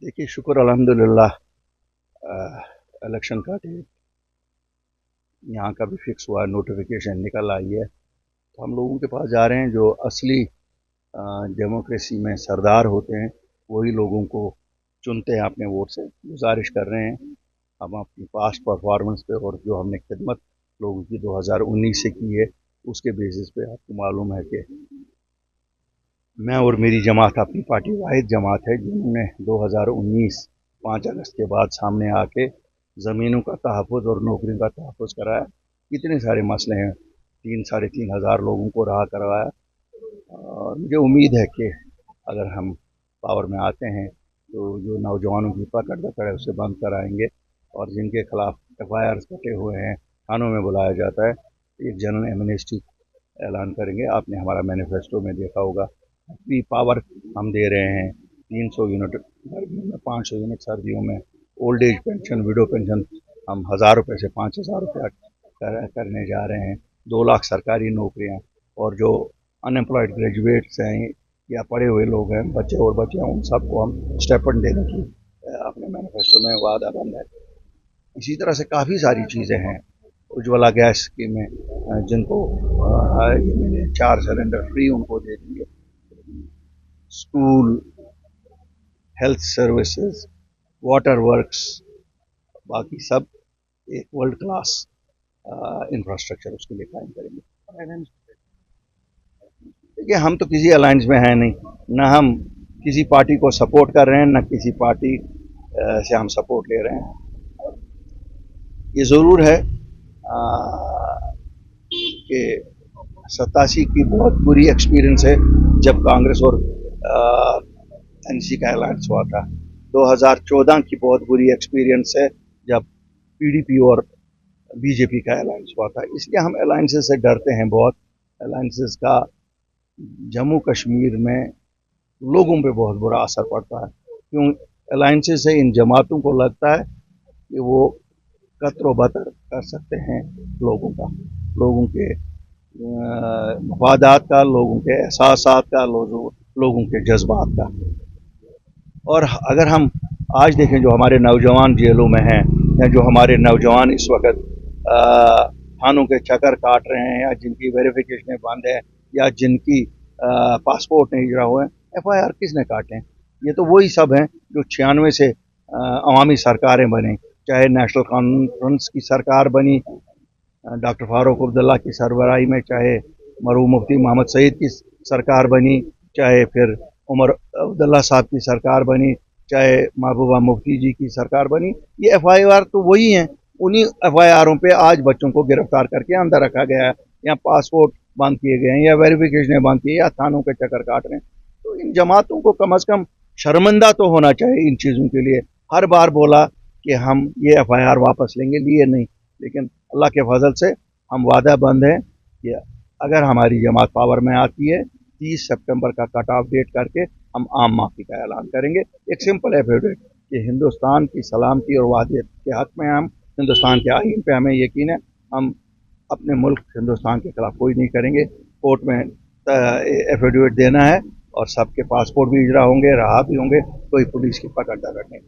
देखिए, शुक्र अल्हम्दुलिल्लाह इलेक्शन का डेट यहाँ का भी फिक्स हुआ, नोटिफिकेशन निकल आई है। तो हम लोगों के पास जा रहे हैं जो असली डेमोक्रेसी में सरदार होते हैं, वही लोगों को चुनते हैं अपने वोट से। गुजारिश कर रहे हैं हम अपनी पास्ट परफॉर्मेंस पे और जो हमने खिदमत लोगों की 2019 से की है उसके बेसिस पे आपको मालूम है कि मैं और मेरी जमात अपनी पार्टी वाहिद जमात है जिन्होंने 2019 5 अगस्त के बाद सामने आके ज़मीनों का तहफ़्फ़ुज़ और नौकरियों का तहफ़्फ़ुज़ कराया। कितने सारे मसले हैं, 3-3.5 लोगों को रहा करवाया। और मुझे उम्मीद है कि अगर हम पावर में आते हैं तो जो नौजवानों की पकड़ दकड़ है उसे बंद कराएंगे और जिनके खिलाफ FIRs कटे हुए हैं थानों में बुलाया जाता है, एक जनरल एमनेस्टी ऐलान करेंगे। आपने हमारा मैनिफेस्टो में देखा होगा, फ्री पावर हम दे रहे हैं, 300 यूनिट गर्मियों में, 500 यूनिट सर्दियों में, old age pension, window pension हम 1000 रुपये से 5000 रुपया करने जा रहे हैं, 2 लाख सरकारी नौकरियां, और जो अनएम्प्लॉयड ग्रेजुएट्स हैं या पढ़े हुए लोग हैं, बच्चे और बच्चियां, उन सबको हम स्टेपन देने की अपने मैनिफेस्टो में वादा बंद है। इसी तरह से काफ़ी सारी चीज़ें हैं, उज्ज्वला गैस स्कीम में जिनको ये मैंने 4 सिलेंडर फ्री उनको दे दिए, school, health services, water works, बाकी सब एक वर्ल्ड क्लास इंफ्रास्ट्रक्चर उसके लिए कायम करेंगे। देखिए, हम तो किसी अलायंस में हैं नहीं, न हम किसी पार्टी को सपोर्ट कर रहे हैं, न किसी पार्टी से हम सपोर्ट ले रहे हैं। ये ज़रूर है कि 87 की बहुत बुरी एक्सपीरियंस है जब कांग्रेस और NC का अलायंस हुआ था। 2014 की बहुत बुरी एक्सपीरियंस है जब PDP और BJP का अलायंस हुआ था। इसलिए हम अलायंसेस से डरते हैं बहुत। अलायंसेस का जम्मू कश्मीर में लोगों पे बहुत बुरा असर पड़ता है, क्यों अलायंसेस से इन जमातों को लगता है कि वो कत्रो बतर कर सकते हैं लोगों के मफादात का, लोगों के एहसासात का, लोगों के जज्बात का। और अगर हम आज देखें जो हमारे नौजवान जेलों में हैं, या जो हमारे नौजवान इस वक्त थानों के चक्कर काट रहे हैं, या जिनकी वेरिफिकेशन बंद है, या जिनकी पासपोर्ट नहीं जुड़ा हुए हैं, FIR किसने काटे हैं? ये तो वही सब हैं जो 96 से अवामी सरकारें बने, चाहे नेशनल कॉन्फ्रेंस की सरकार बनी डॉक्टर फारूक अब्दुल्ला की सरबराही में, चाहे मरहूम मुफ्ती मोहम्मद सईद की सरकार बनी, चाहे फिर उमर अब्दुल्ला साहब की सरकार बनी, चाहे महबूबा मुफ्ती जी की सरकार बनी। ये FIR तो वही हैं। उन्हीं FIRों पे आज बच्चों को गिरफ्तार करके अंदर रखा गया है, या पासपोर्ट बंद किए गए हैं, या वेरिफिकेशन बंद किए, या थानों के चक्कर काट रहे हैं। तो इन जमातों को कम अज़ कम शर्मिंदा तो होना चाहिए इन चीज़ों के लिए। हर बार बोला कि हम ये FIR वापस लेंगे, लिए नहीं, लेकिन अल्लाह के फजल से हम वादा बंद हैं कि अगर हमारी जमात पावर में आती है 30 सितंबर का कट ऑफ डेट करके हम आम माफ़ी का ऐलान करेंगे। एक सिंपल एफिडेविट कि हिंदुस्तान की सलामती और वादियत के हक़ में हम, हिंदुस्तान के आइन पे हमें यकीन है, हम अपने मुल्क हिंदुस्तान के खिलाफ कोई नहीं करेंगे। कोर्ट में एफिडेविट देना है और सबके पासपोर्ट भी इजरा होंगे, रहा भी होंगे, कोई पुलिस की पकड़ दर नहीं।